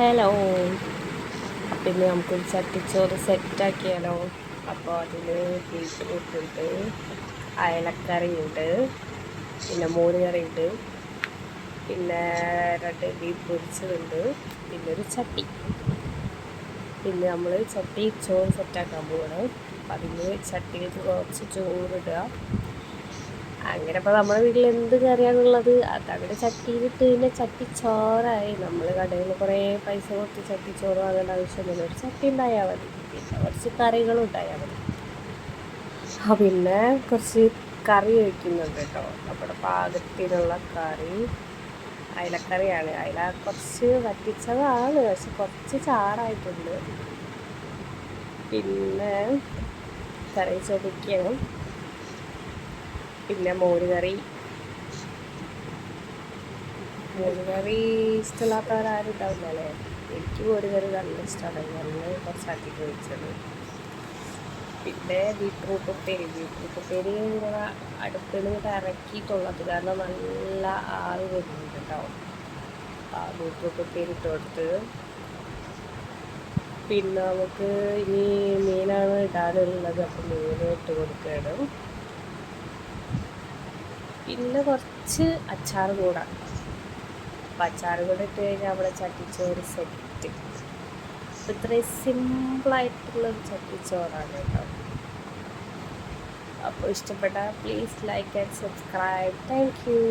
Hello. പിന്നെ നമുക്കൊരു ചട്ടിച്ചോറ് സെറ്റാക്കിയാലോ. അപ്പോൾ അതിൽ ബീറ്റ്റൂട്ട് ഉണ്ട്, അയലക്കറി ഉണ്ട്, പിന്നെ മോര് കറി ഉണ്ട്, പിന്നെ 2 ബീഫ് പൊരിച്ചതുണ്ട്, പിന്നെ ഒരു ചട്ടി. പിന്നെ നമ്മൾ ചട്ടി ചോറ് സെറ്റാക്കാൻ പോവാണ്. അപ്പം അതിന് ചട്ടിയിലേക്ക് കുറച്ച് ചോറിടുക. അങ്ങനെ ഇപ്പോൾ നമ്മുടെ വീട്ടിൽ എന്ത് കറിയാണുള്ളത് അതവിടെ ചട്ടിയിലിട്ട് പിന്നെ ചട്ടിച്ചോറായി. നമ്മൾ കടയിൽ നിന്ന് കുറേ പൈസ കൊടുത്ത് ചട്ടിച്ചോറ് വാങ്ങേണ്ട ആവശ്യമൊന്നുമില്ല. ഒരു ചട്ടി ഉണ്ടായാൽ മതി, പിന്നെ കുറച്ച് കറികളും ഉണ്ടായാൽ മതി. പിന്നെ കുറച്ച് കറി ഒഴിക്കുന്നുണ്ട് കേട്ടോ. നമ്മുടെ പാകത്തിനുള്ള കറി അയലക്കറിയാണ്. അയല കുറച്ച് വറ്റിച്ചതാണ്, പക്ഷെ കുറച്ച് ചാറായിട്ടുണ്ട്. പിന്നെ കറി ചൊടിക്കണം. പിന്നെ മോര് കറി ഇഷ്ടമില്ലാത്തവരാരും ഉണ്ടാവില്ല അല്ലേ. എനിക്ക് മോര് കറി നല്ല ഇഷ്ടമാണ്. ഞാൻ കുറച്ചാക്കി കഴിച്ചത്. പിന്നെ ബീട്രൂട്ട് ഉപ്പേരി ഇങ്ങനെ അടുപ്പിൽ ഇറക്കിയിട്ടുള്ളത് കാരണം നല്ല ആൾ വരുന്നുണ്ട് കേട്ടോ. ആ ബീട്രൂട്ട് ഉപ്പേരി ഇട്ട് കൊടുത്ത് പിന്നെ നമുക്ക് ഇനി മീനാണ് ഇടാനുള്ളത്. അപ്പം മീൻ ഇട്ട് കൊടുക്കുകയാണ്. പിന്നെ കുറച്ച് അച്ചാർ കൂടെ. അപ്പം അച്ചാർ കൂടെ ഇട്ട് കഴിഞ്ഞാൽ നമ്മുടെ ചട്ടിച്ചോറ് സെറ്റ്. ഇത്രയും സിമ്പിളായിട്ടുള്ളൊരു ചട്ടിച്ചോറാണ് കേട്ടോ. അപ്പോൾ ഇഷ്ടപ്പെട്ടാൽ please like and subscribe. Thank you.